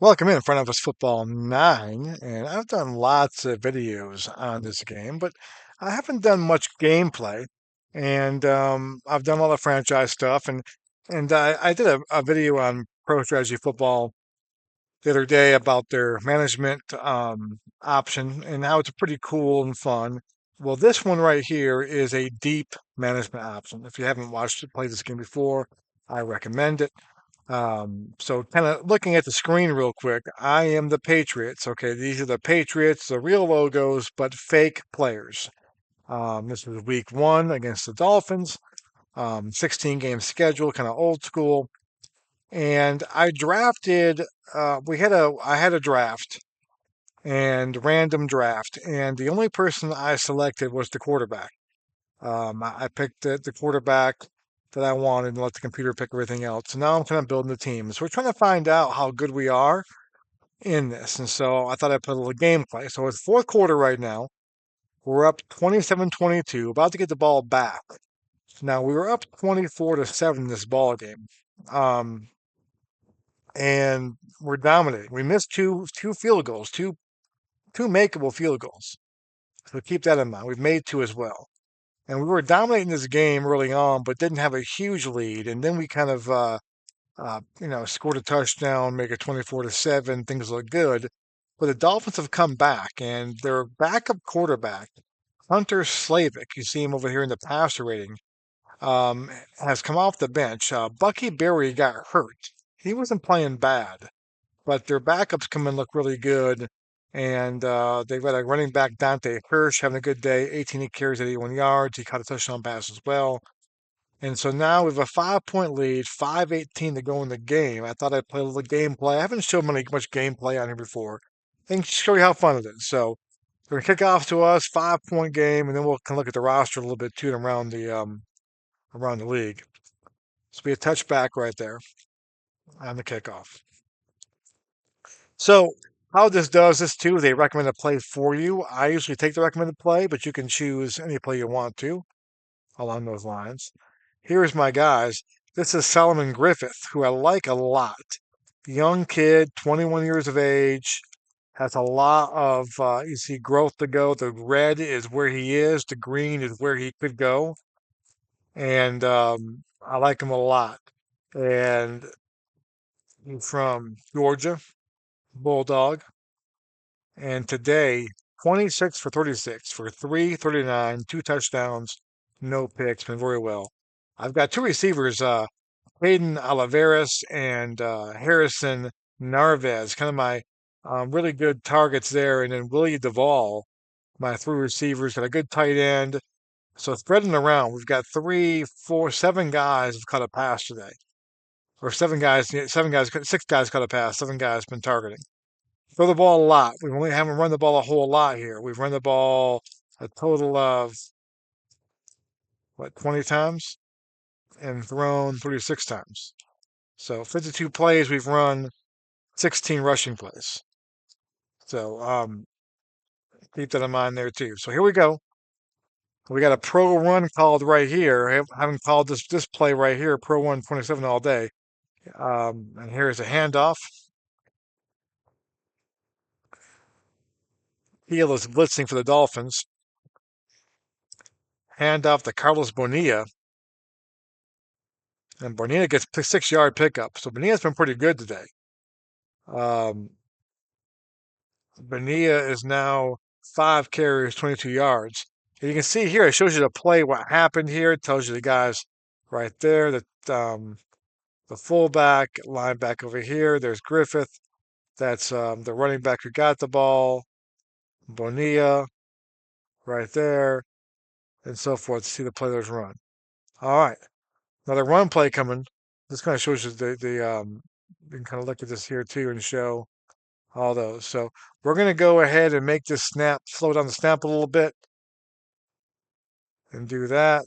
Welcome in Front Office Football 9, and I've done lots of videos on this game, but I haven't done much gameplay. And I've done all the franchise stuff, and I did a video on Pro Strategy Football the other day about their management option and how it's pretty cool and fun. Well, this one right here is a deep management option. If you haven't watched it, played this game before, I recommend it. So kind of looking at the screen real quick, I am the Patriots. Okay, these are the Patriots, the real logos, but fake players. This was week one against the Dolphins. 16 game schedule, kind of old school. And I drafted. I had a draft and random draft, and the only person I selected was the quarterback. I picked the quarterback that I wanted and let the computer pick everything else. So now I'm kind of building the team. So we're trying to find out how good we are in this. And so I thought I'd put a little gameplay. So it's fourth quarter right now. We're up 27-22, about to get the ball back. Now we were up 24-7 this ball game. Um, and we're dominating. We missed two field goals, two makeable field goals. So keep that in mind. We've made two as well. And we were dominating this game early on, but didn't have a huge lead. And then we kind of, scored a touchdown, make it 24-7. Things look good. But the Dolphins have come back, and their backup quarterback, Hunter Slavic, you see him over here in the passer rating, has come off the bench. Bucky Berry got hurt. He wasn't playing bad, but their backups come in look really good. And they've got a running back, Dante Hirsch, having a good day. 18 carries, 81 yards. He caught a touchdown pass as well. And so now we have a 5 point lead, 5:18 to go in the game. I thought I'd play a little gameplay. I haven't shown much gameplay on here before. I can show you how fun it is. So we're gonna kick off to us, 5 point game, and then we'll kind of look at the roster a little bit too and around the league. So be a touchback right there on the kickoff. So how this does this too, they recommend a play for you. I usually take the recommended play, but you can choose any play you want to along those lines. Here's my guys. This is Solomon Griffith, who I like a lot. Young kid, 21 years of age, has a lot of, you see, growth to go. The red is where he is, the green is where he could go. And I like him a lot. And he's from Georgia, Bulldog. And today, 26 for 36 for 339, two touchdowns, no picks, been very well. I've got two receivers, Hayden Oliveras and Harrison Narvez, kind of my really good targets there. And then Willie Duvall, my three receivers, got a good tight end. So spreading around, we've got three, four, seven guys have caught a pass today. Or seven guys, six guys caught a pass, seven guys been targeting. Throw the ball a lot. We only haven't run the ball a whole lot here. We've run the ball a total of, 20 times and thrown 36 times. So 52 plays, we've run 16 rushing plays. So keep that in mind there too. So here we go. We got a pro run called right here. I haven't called this play right here, pro run 27 all day. And here's a handoff. Heel is blitzing for the Dolphins. Handoff to Carlos Bonilla. And Bonilla gets 6 yard pickup. So Bonilla's been pretty good today. Um, Bonilla is now 5 carries, 22 yards. And you can see here, it shows you the play, what happened here. It tells you the guys right there, that the fullback, linebacker over here. There's Griffith. That's the running back who got the ball. Bonilla right there, and so forth. See the players run. All right, another run play coming. This kind of shows you you can kind of look at this here too and show all those. So we're going to go ahead and make this snap, slow down the snap a little bit and do that.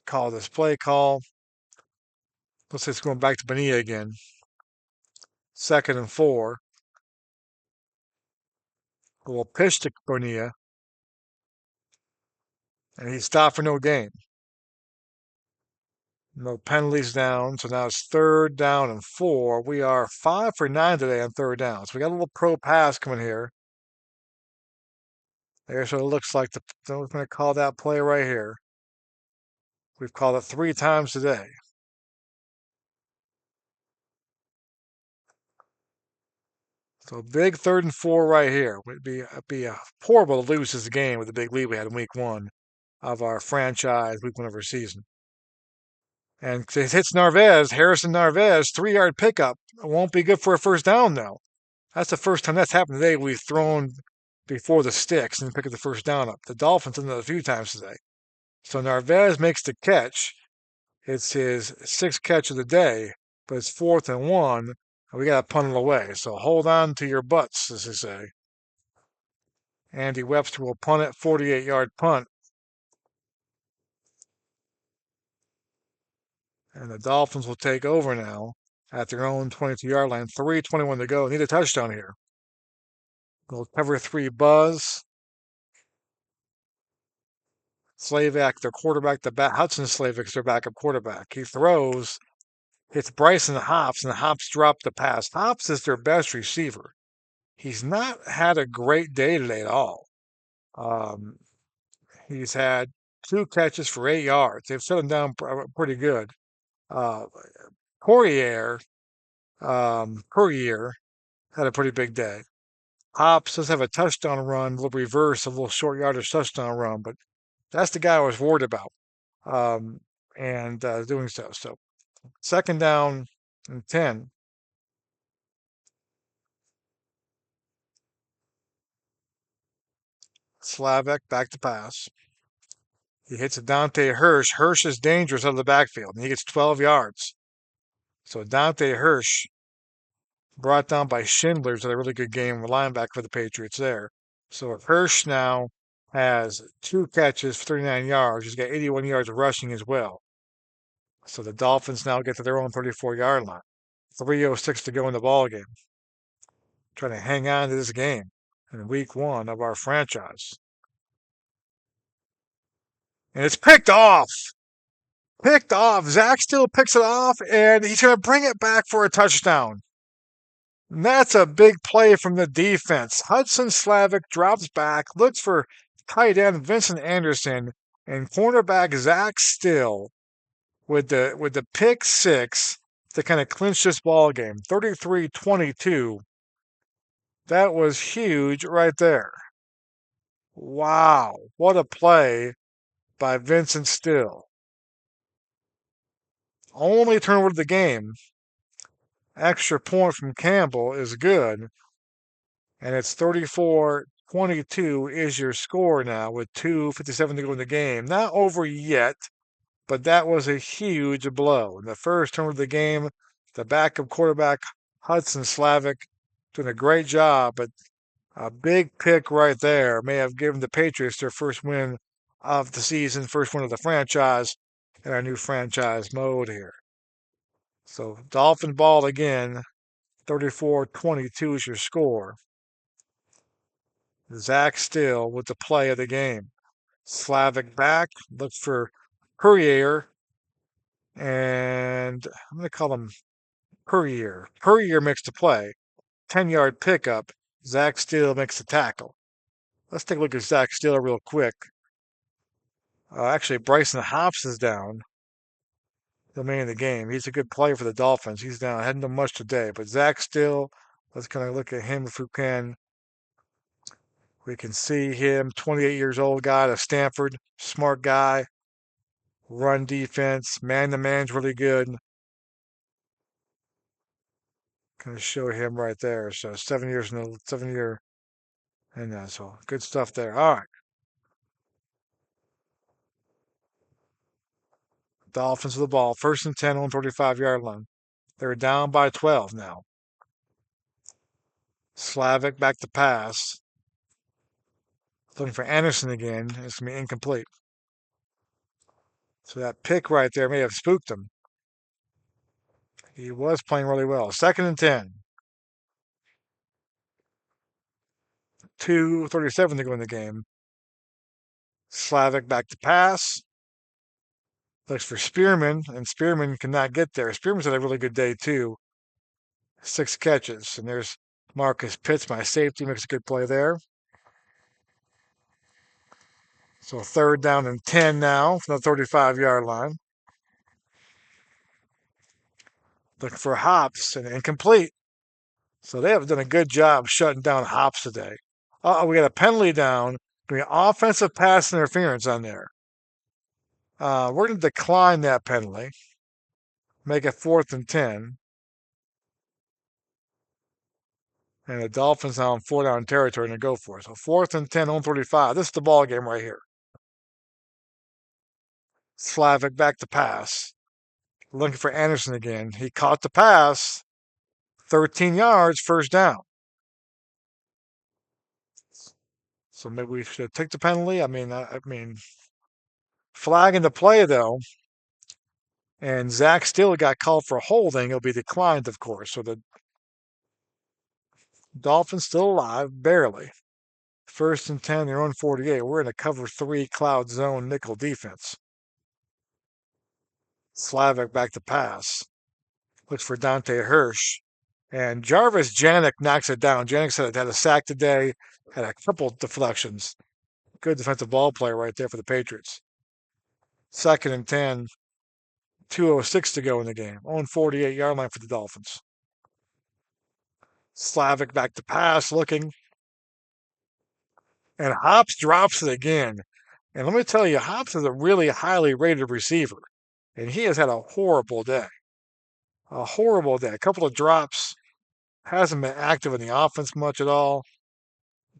Call this play call. Looks like it's going back to Bonilla again. 2nd and 4. We'll pitch to Bonilla, and he stopped for no gain. No penalties down. So now it's 3rd down and 4. We are 5 for 9 today on 3rd down. So we got a little pro pass coming here. There's what it looks like. We're going to call that play right here. We've called it 3 times today. So big 3rd and 4 right here. It'd be horrible to lose this game with the big lead we had in week 1 of our franchise, week 1 of our season. And it hits Narvez, Harrison Narvez, 3-yard pickup. It won't be good for a 1st down, though. That's the first time that's happened today. We've thrown before the sticks and pick up the 1st down up. The Dolphins done that a few times today. So Narvez makes the catch. It's his 6th catch of the day, but it's 4th and 1, and we got to punt it away. So hold on to your butts, as they say. Andy Webster will punt it, 48-yard punt. And the Dolphins will take over now at their own 22-yard line. 3:21 to go. Need a touchdown here. Little cover 3 buzz. Slavak, their quarterback, Hudson Slavak's their backup quarterback. He throws, hits Bryson Hops, and Hops dropped the pass. Hops is their best receiver. He's not had a great day today at all. Um, he's had 2 catches for 8 yards. They've set him down pretty good. Uh, Poirier, Courier had a pretty big day. Hops does have a touchdown run, a little reverse, a little short yardage touchdown run, but that's the guy I was worried about. And doing so. So 2nd down and 10. Slavek back to pass. He hits a Dante Hirsch. Hirsch is dangerous out of the backfield, and he gets 12 yards. So Dante Hirsch, brought down by Schindler's, had a really good game, linebacker for the Patriots there. So Hirsch now has 2 catches for 39 yards. He's got 81 yards of rushing as well. So the Dolphins now get to their own 34-yard line. 3:06 to go in the ball game. Trying to hang on to this game in week 1 of our franchise. And it's picked off. Picked off. Zach still picks it off, and he's going to bring it back for a touchdown. And that's a big play from the defense. Hudson Slavic drops back, looks for tight end Vincent Anderson, and cornerback Zach Still with the pick 6 to kind of clinch this ball game. 33-22. That was huge right there. Wow, what a play by Vincent Still. Only turnover of the game. Extra point from Campbell is good. And it's 34-22 is your score now with 2:57 to go in the game. Not over yet, but that was a huge blow. In the first turn of the game, the backup quarterback, Hudson Slavic, doing a great job, but a big pick right there may have given the Patriots their first win of the season, first win of the franchise in our new franchise mode here. So Dolphin ball again, 34-22 is your score. Zach Still with the play of the game. Slavic back, looks for Courier, and I'm going to call him Courier. Courier makes the play. 10-yard pickup. Zach Still makes the tackle. Let's take a look at Zach Still real quick. Actually, Bryson Hops is down. The man of the game. He's a good player for the Dolphins. He's down. Hadn't done much today, but Zach Still, let's kind of look at him if we can. We can see him, 28 years old guy out of Stanford, smart guy, run defense, man-to-man's really good. Kind of show him right there. So 7 year, and so good stuff there. All right. Dolphins with the ball, 1st and 10 on 35-yard line. They're down by 12 now. Slavic back to pass. Looking for Anderson again. It's going to be incomplete. So that pick right there may have spooked him. He was playing really well. 2nd and 10. 2:37 to go in the game. Slavic back to pass. Looks for Spearman, and Spearman cannot get there. Spearman's had a really good day, too. 6 catches. And there's Marcus Pitts, my safety, makes a good play there. So 3rd down and 10 now from the 35-yard line. Looking for Hops and incomplete. So they have done a good job shutting down Hops today. We got a penalty down. Offensive pass interference on there. We're going to decline that penalty. Make it 4th and 10. And the Dolphins now in 4-down territory to go for it. So 4th and 10 on 35. This is the ball game right here. Slavic back to pass. Looking for Anderson again. He caught the pass. 13 yards, 1st down. So maybe we should take the penalty. I mean, flagging the play though. And Zach still got called for holding. It'll be declined, of course. So the Dolphins still alive, barely. 1st and 10, their own 48. We're in a cover 3 cloud zone nickel defense. Slavic back to pass. Looks for Dante Hirsch. And Jarvis Janik knocks it down. Janik said it had a sack today, had a couple deflections. Good defensive ball player right there for the Patriots. 2nd and 10, 2:06 to go in the game. On 48-yard line for the Dolphins. Slavic back to pass, looking. And Hops drops it again. And let me tell you, Hops is a really highly rated receiver. And he has had a horrible day. A horrible day. A couple of drops. Hasn't been active in the offense much at all.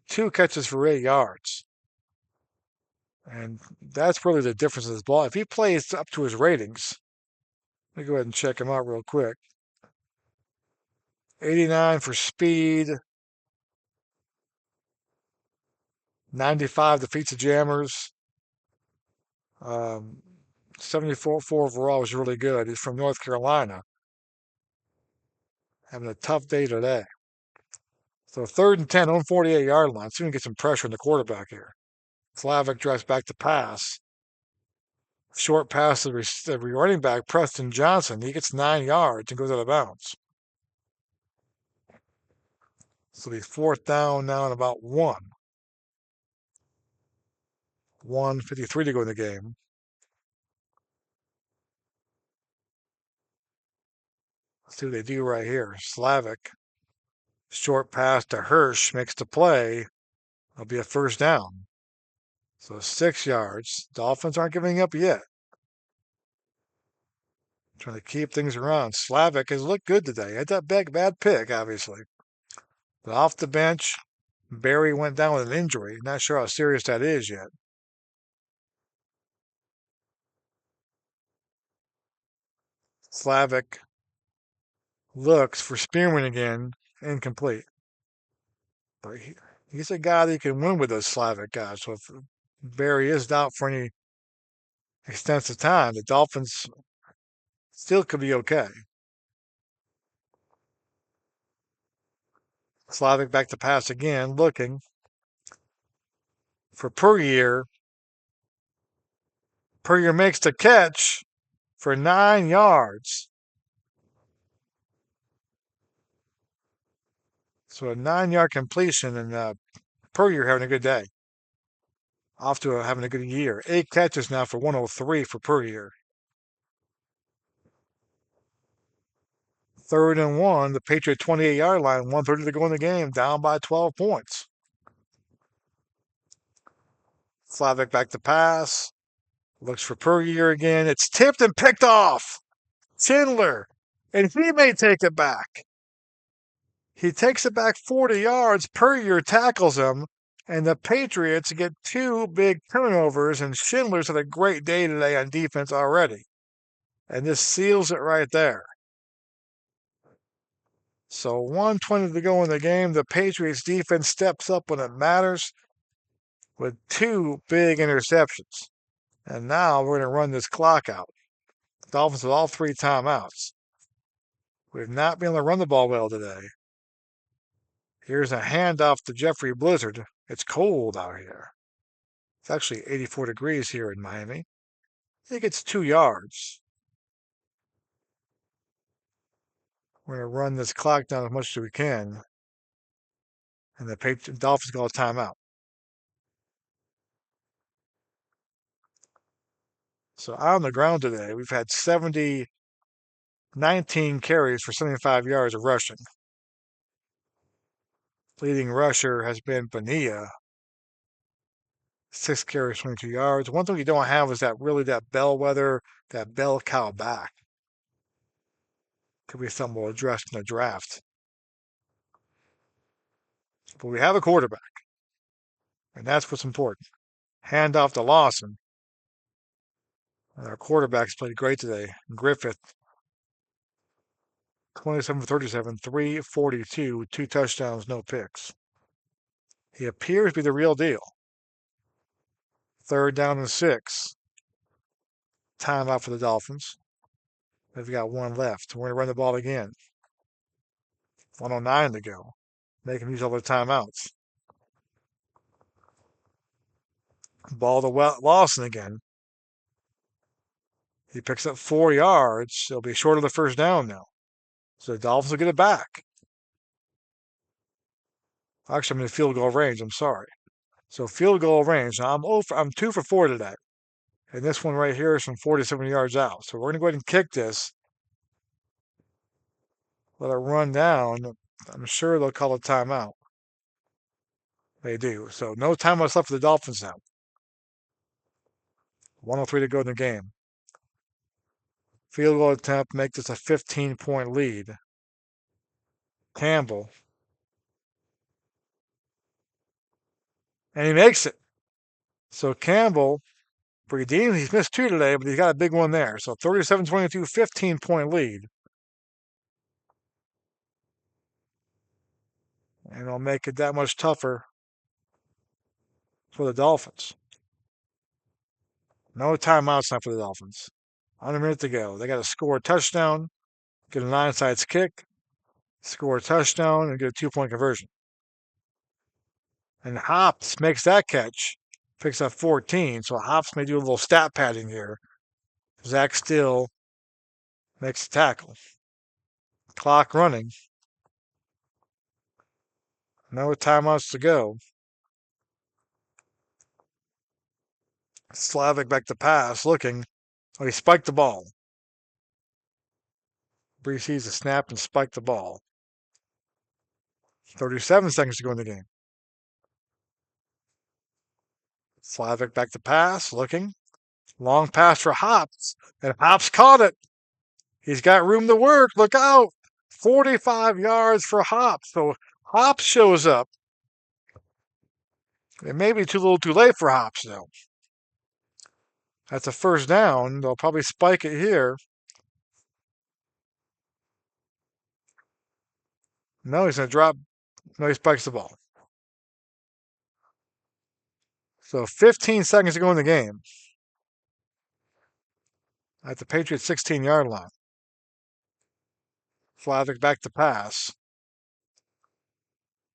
2 catches for 8 yards. And that's really the difference in his ball. If he plays up to his ratings, let me go ahead and check him out real quick. 89 for speed. 95 defeats the Jammers. 74 overall was really good. He's from North Carolina. Having a tough day today. So 3rd and 10 on 48-yard line. See if we can get some pressure on the quarterback here. Slavic drives back to pass. Short pass to the running back, Preston Johnson. He gets 9 yards and goes out of bounds. So he's 4th down now and about 1. 1:53 to go in the game. Let's see what they do right here. Slavic. Short pass to Hirsch makes the play. It'll be a 1st down. So 6 yards. Dolphins aren't giving up yet. Trying to keep things around. Slavic has looked good today. He had that bad pick, obviously. But off the bench, Barry went down with an injury. Not sure how serious that is yet. Slavic looks for Spearman again. Incomplete. But he's a guy that you can win with those Slavic guys. So if Barry is out for any extensive time, the Dolphins still could be okay. Slavic back to pass again, looking for Puryear. Puryear makes the catch for 9 yards. So a 9-yard completion, and Puryear having a good day. Off to having a good year. 8 catches now for 103 for Puryear. 3rd and 1, the Patriot 28-yard line, 1:30 to go in the game, down by 12 points. Slavic back to pass. Looks for Puryear again. It's tipped and picked off. Schindler. And he may take it back. He takes it back 40 yards. Puryear tackles him. And the Patriots get 2 big turnovers. And Schindler's had a great day today on defense already. And this seals it right there. So 1:20 to go in the game. The Patriots defense steps up when it matters with 2 big interceptions. And now we're going to run this clock out. Dolphins with all 3 timeouts. We've not been able to run the ball well today. Here's a handoff to Jeffrey Blizzard. It's cold out here. It's actually 84 degrees here in Miami. think it's 2 yards. We're going to run this clock down as much as we can. And the Dolphins call a timeout. So out on the ground today, we've had 19 carries for 75 yards of rushing. Leading rusher has been Bonilla, 6 carries, 22 yards. One thing you don't have is that bellwether, that bell cow back. Could be something we'll address in the draft. But we have a quarterback, and that's what's important. Hand off to Lawson. And our quarterbacks played great today. Griffith, 27 for 37, 342, 2 touchdowns, no picks. He appears to be the real deal. 3rd down and 6. Timeout for the Dolphins. They've got 1 left. We're going to run the ball again. 109 to go. Make them use all their timeouts. Ball to Lawson again. He picks up 4 yards. It'll be short of the 1st down now. So the Dolphins will get it back. Actually, I'm in field goal range. I'm sorry. So field goal range. Now I'm 2 for 4 today. And this one right here is from 47 yards out. So we're going to go ahead and kick this. Let it run down. I'm sure they'll call a timeout. They do. So no timeouts left for the Dolphins now. 103 to go in the game. Field goal attempt, make this a 15-point lead. Campbell. And he makes it. So Campbell, redeemed, he's missed 2 today, but he's got a big one there. So 37-22, 15-point lead. And it'll make it that much tougher for the Dolphins. No timeouts now for the Dolphins. 100 minutes to go. They got to score a touchdown, get an onside kick, score a touchdown, and get a 2-point conversion. And Hops makes that catch, picks up 14. So Hops may do a little stat padding here. Zach Still makes the tackle. Clock running. No timeouts to go. Slavic back to pass, looking. Oh, he spiked the ball. Brees sees the snap and spiked the ball. 37 seconds to go in the game. Slavic back to pass, looking. Long pass for Hops, and Hops caught it. He's got room to work. Look out. 45 yards for Hops. So Hops shows up. It may be too little too late for Hops, though. That's a 1st down. They'll probably spike it here. No, he's going to drop. No, he spikes the ball. So 15 seconds to go in the game. At the Patriots' 16-yard line. Slavic back to pass.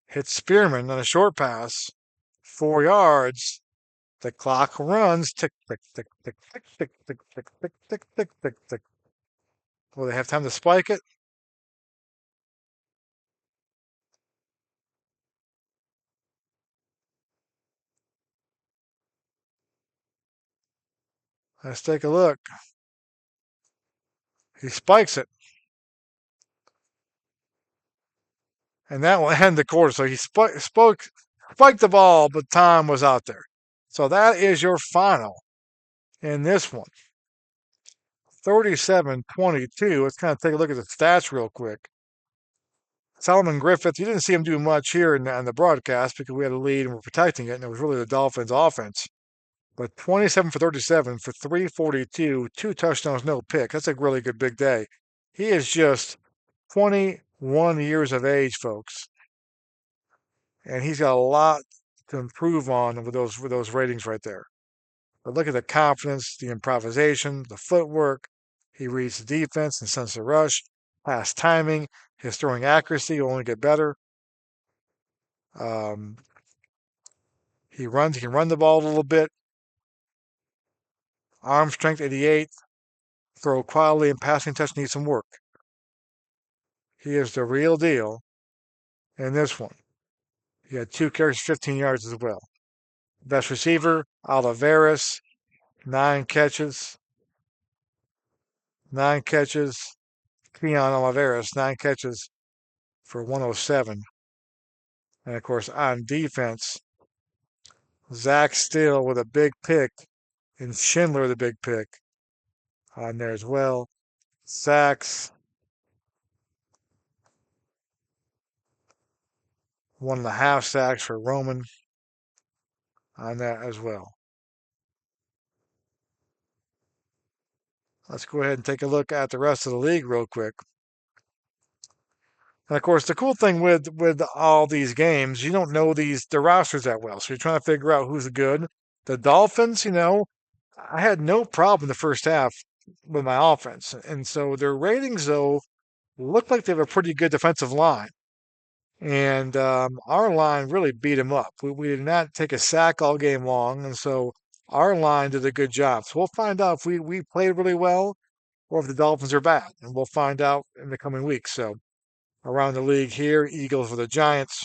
Hits Spearman on a short pass. 4 yards. The clock runs. Tick, tick, tick, tick, tick, tick, tick, tick, tick, tick, tick, tick, tick. Will they have time to spike it? Let's take a look. He spikes it. And that will end the quarter. So he spiked the ball, but time was out there. So that is your final in this one. 37-22. Let's kind of take a look at the stats real quick. Solomon Griffith, you didn't see him do much here on the broadcast because we had a lead and we're protecting it, and it was really the Dolphins' offense. But 27 for 37 for 342, 2 touchdowns, no pick. That's a really good big day. He is just 21 years of age, folks. And he's got a lot to improve on with those ratings right there. But look at the confidence, the improvisation, the footwork. He reads the defense and sense the rush, pass timing, his throwing accuracy will only get better. He can run the ball a little bit. Arm strength 88. Throw quality and passing touch needs some work. He is the real deal in this one. He had 2 carries, 15 yards as well. Best receiver, Oliveris, 9 catches. 9 catches. Keon Oliveris, 9 catches for 107. And of course, on defense, Zach Still with a big pick and Schindler with a big pick on there as well. Sacks, 1.5 sacks for Roman on that as well. Let's go ahead and take a look at the rest of the league real quick. And of course, the cool thing with all these games, you don't know the rosters that well, so you're trying to figure out who's good. The Dolphins, I had no problem the first half with my offense, and so their ratings though look like they have a pretty good defensive line, and our line really beat them up. We did not take a sack all game long, and so our line did a good job. So we'll find out if we played really well or if the Dolphins are bad, and we'll find out in the coming weeks. So around the league here, Eagles for the Giants,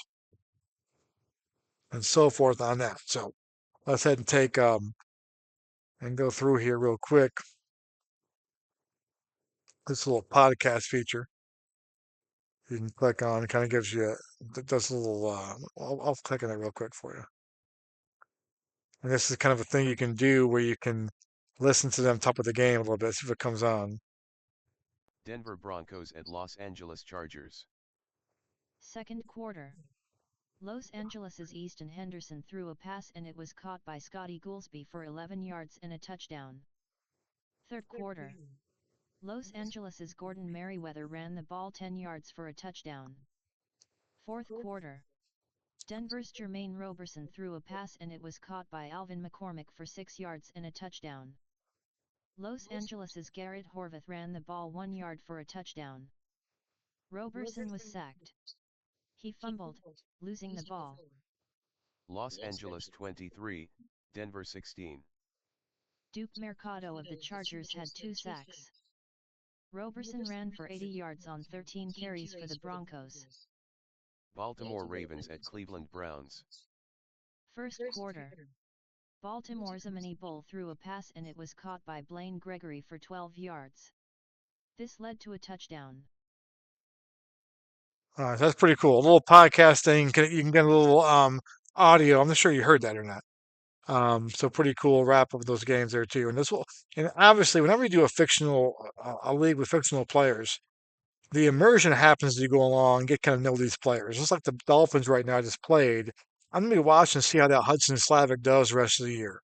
and so forth on that. So let's head and take and go through here real quick. This little podcast feature you can click on. It kind of gives you does a little. I'll click on it real quick for you. And this is kind of a thing you can do where you can listen to them top of the game a little bit, see if it comes on. Denver Broncos at Los Angeles Chargers. Second quarter. Los Angeles' Easton Henderson threw a pass and it was caught by Scotty Goolsby for 11 yards and a touchdown. Third quarter. Los Angeles' Gordon Merriweather ran the ball 10 yards for a touchdown. Fourth quarter. Denver's Jermaine Roberson threw a pass and it was caught by Alvin McCormick for 6 yards and a touchdown. Los Angeles' Garrett Horvath ran the ball 1 yard for a touchdown. Roberson was sacked. He fumbled, losing the ball. Los Angeles 23, Denver 16. Duke Mercado of the Chargers had 2 sacks. Roberson ran for 80 yards on 13 carries for the Broncos. Baltimore Ravens at Cleveland Browns. First quarter. Baltimore's Amani Bull threw a pass and it was caught by Blaine Gregory for 12 yards. This led to a touchdown. That's pretty cool. A little podcast thing. You can get a little audio. I'm not sure you heard that or not. So pretty cool wrap of those games there too. And obviously, whenever you do a league with fictional players, the immersion happens as you go along and get kind of know these players. Just like the Dolphins right now just played. I'm gonna be watching to see how that Hudson Slavic does the rest of the year.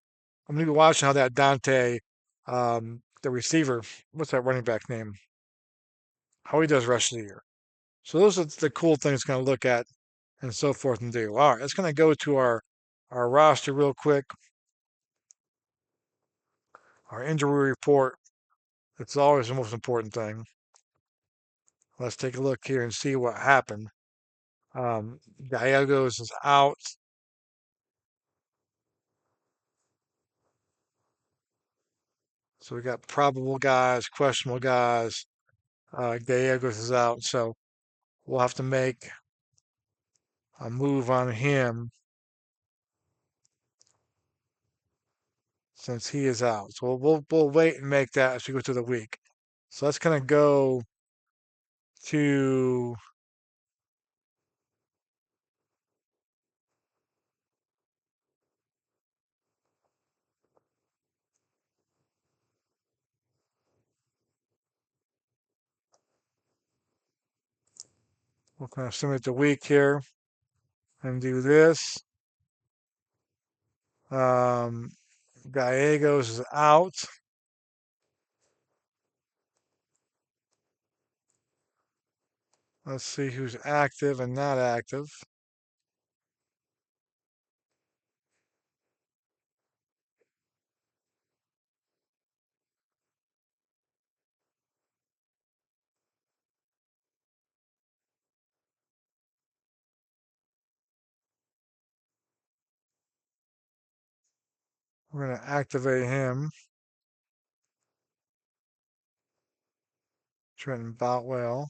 I'm gonna be watching how that Dante, the receiver, what's that running back name? How he does the rest of the year. So those are the cool things to kind of look at and so forth and do. All right, let's kind of go to our roster real quick. Our injury report. It's always the most important thing. Let's take a look here and see what happened. Gallegos is out. So we got probable guys, questionable guys. Gallegos is out. So we'll have to make a move on him since he is out. So we'll wait and make that as we go through the week. So let's kind of go to we'll kind of simulate the week here and do this. Um, Gallegos is out. Let's see who's active and not active. We're going to activate him. Trenton Boutwell.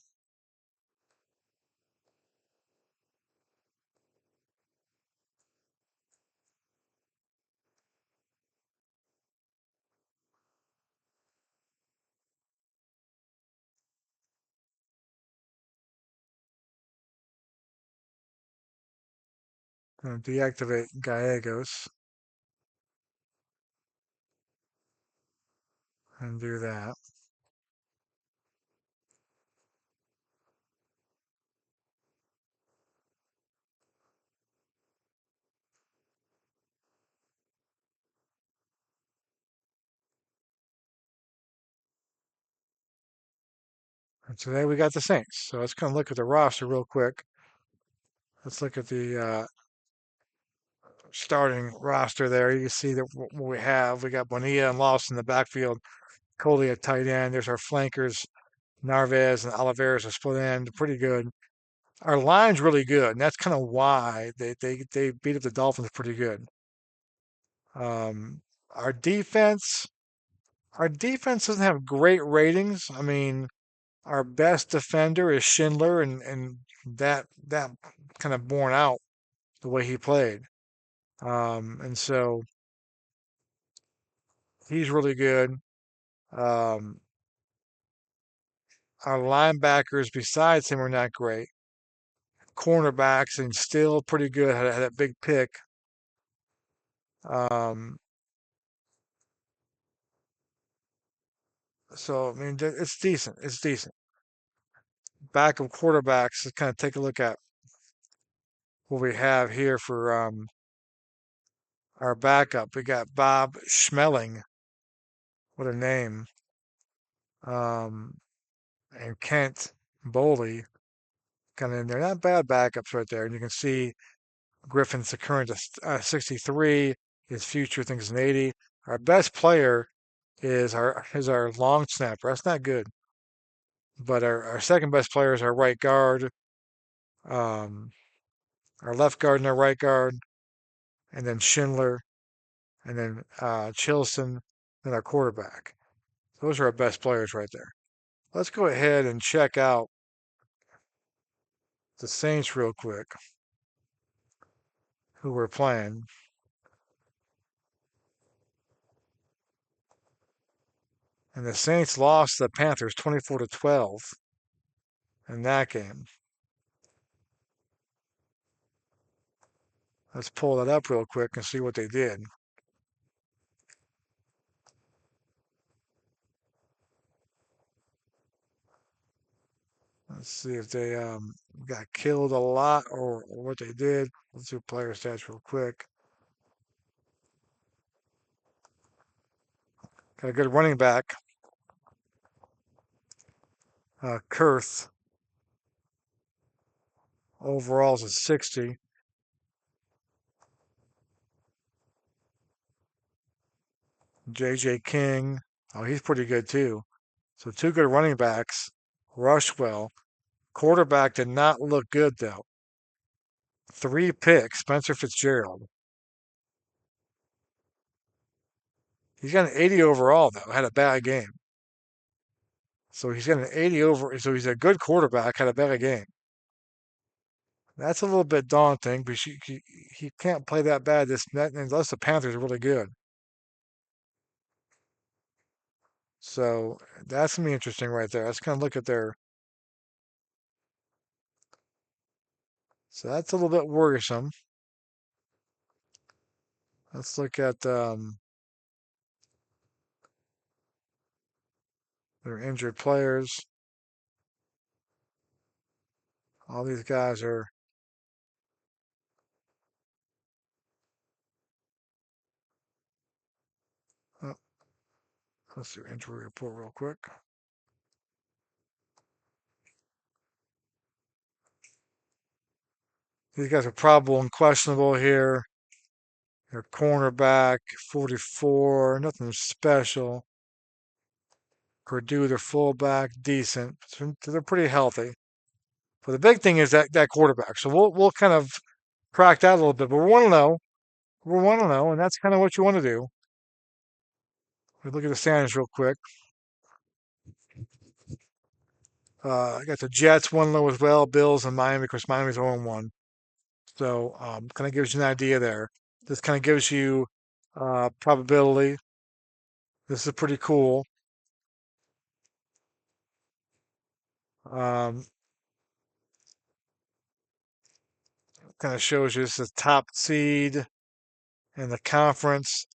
Gonna deactivate Gallegos and do that. And today we got the Saints. So let's kind of look at the roster real quick. Let's look at the starting roster there. You can see that what we have. We got Bonilla and Lawson in the backfield. Coley at tight end. There's our flankers. Narvaez and Oliveras are split end. Pretty good. Our line's really good, and that's kind of why they beat up the Dolphins pretty good. Um, our defense, our defense doesn't have great ratings. I mean, our best defender is Schindler, and that kind of borne out the way he played. And so he's really good. Um, our linebackers besides him are not great. Cornerbacks and still pretty good. Had a big pick. Um, so I mean, it's decent. It's decent. Back of quarterbacks. Let's kind of take a look at what we have here for our backup. We got Bob Schmeling. What a name. Um, and Kent Boley kind of in there. Not bad backups right there. And you can see Griffin's the current 63. His future, I think, is an 80. Our best player is our long snapper. That's not good. But our second best player is our right guard, um, our left guard and our right guard, and then Schindler, and then Chilson, and our quarterback. Those are our best players right there. Let's go ahead and check out the Saints real quick, who we're playing. And the Saints lost the Panthers 24-12 in that game. Let's pull that up real quick and see what they did. Let's see if they got killed a lot or what they did. Let's do player stats real quick. Got a good running back, Kurth. Overall is a 60. J.J. King. Oh, he's pretty good too. So two good running backs. Rushed well. Quarterback did not look good though. 3 picks. Spencer Fitzgerald. He's got an 80 overall though. Had a bad game. So he's got an 80 over. So he's a good quarterback. Had a bad game. That's a little bit daunting, but he can't play that bad unless the Panthers are really good. So that's gonna be interesting right there. Let's kind of look at their. So that's a little bit worrisome. Let's look at their injured players. All these guys are. Oh, let's do injury report real quick. These guys are probable and questionable here. Their cornerback, 44, nothing special. Purdue, their fullback, decent. So they're pretty healthy. But the big thing is that quarterback. So we'll kind of crack that a little bit. But we want to know. We want to know, and that's kind of what you want to do. We look at the standings real quick. I got the Jets 1 low as well. Bills and Miami. Of course, Miami's 0-1. So kind of gives you an idea there. This kind of gives you probability. This is pretty cool. Um, kind of shows you this is the top seed in the conference.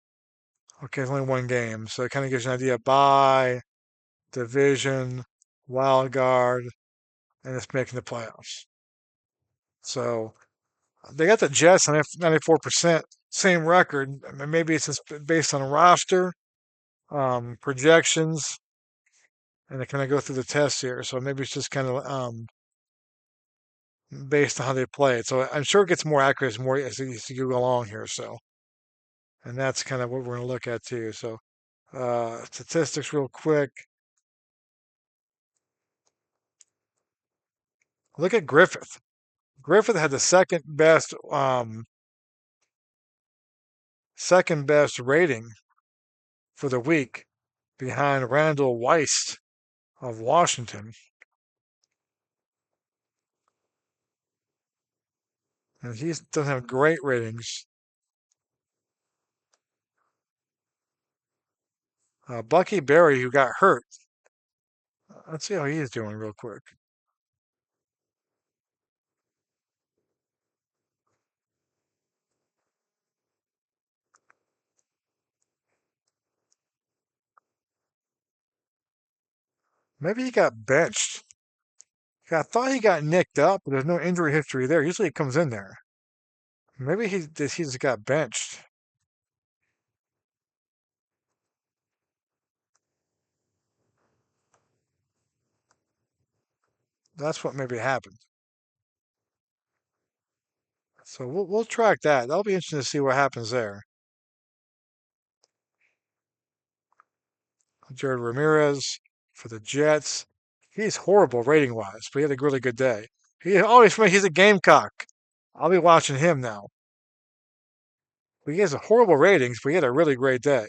Okay, it's only one game, so it kind of gives you an idea by division, wild card, and it's making the playoffs. So they got the Jets on 94%, same record. I mean, maybe it's just based on roster projections, and they kind of go through the tests here. So maybe it's just kind of based on how they play it. So I'm sure it gets more accurate as you go along here. So, and that's kind of what we're going to look at too. So, statistics real quick. Look at Griffith. Griffith had the second best rating for the week behind Randall Weiss of Washington. And he doesn't have great ratings. Bucky Berry, who got hurt. Let's see how he's doing real quick. Maybe he got benched. I thought he got nicked up, but there's no injury history there. Usually he comes in there. Maybe he just got benched. That's what maybe happened. So we'll track that. That'll be interesting to see what happens there. Jared Ramirez for the Jets. He's horrible rating wise, but he had a really good day. He's a Gamecock. I'll be watching him now. But he has a horrible ratings, but he had a really great day.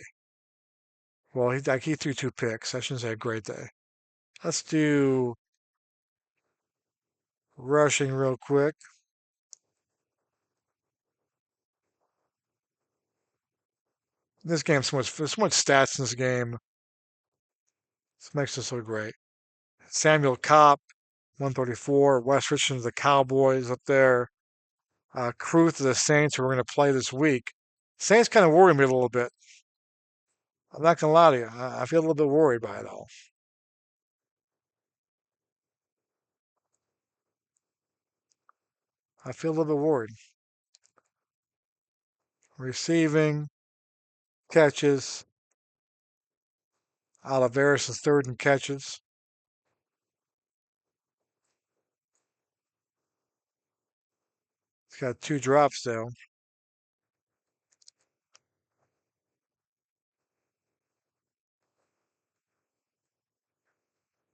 Well, he threw 2 picks. I shouldn't say a great day. Let's do rushing real quick. This game, so much stats in this game. This makes this so great. Samuel Kopp, 134. Wes Richardson, the Cowboys up there. Kruth, the Saints, who we're going to play this week. Saints kind of worry me a little bit. I'm not going to lie to you. I feel a little bit worried by it all. I feel a little bit worried. Receiving, catches. Oliveris is third in catches. He's got 2 drops, though.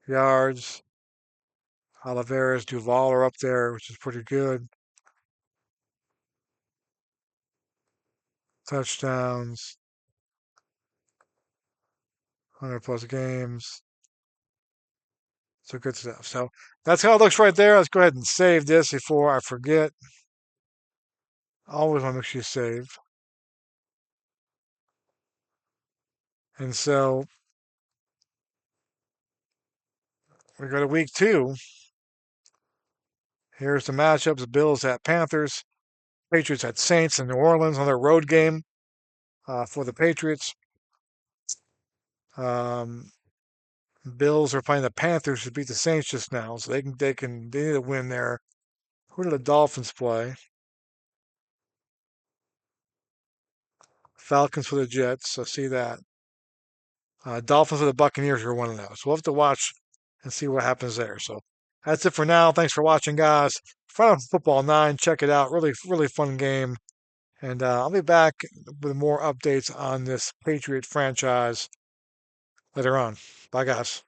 Yards. Oliveris, Duval are up there, which is pretty good. Touchdowns. 100 plus games. So good stuff. So that's how it looks right there. Let's go ahead and save this before I forget. Always want to make sure you save. And so we go to week 2. Here's the matchups. Bills at Panthers. Patriots at Saints in New Orleans on their road game for the Patriots. Bills are playing the Panthers to beat the Saints just now, so they need to win there. Who do the Dolphins play? Falcons for the Jets. So see that. Dolphins for the Buccaneers are one of those. We'll have to watch and see what happens there. So that's it for now. Thanks for watching, guys. Final Football 9. Check it out. Really, really fun game. And I'll be back with more updates on this Patriot franchise later on. Bye, guys.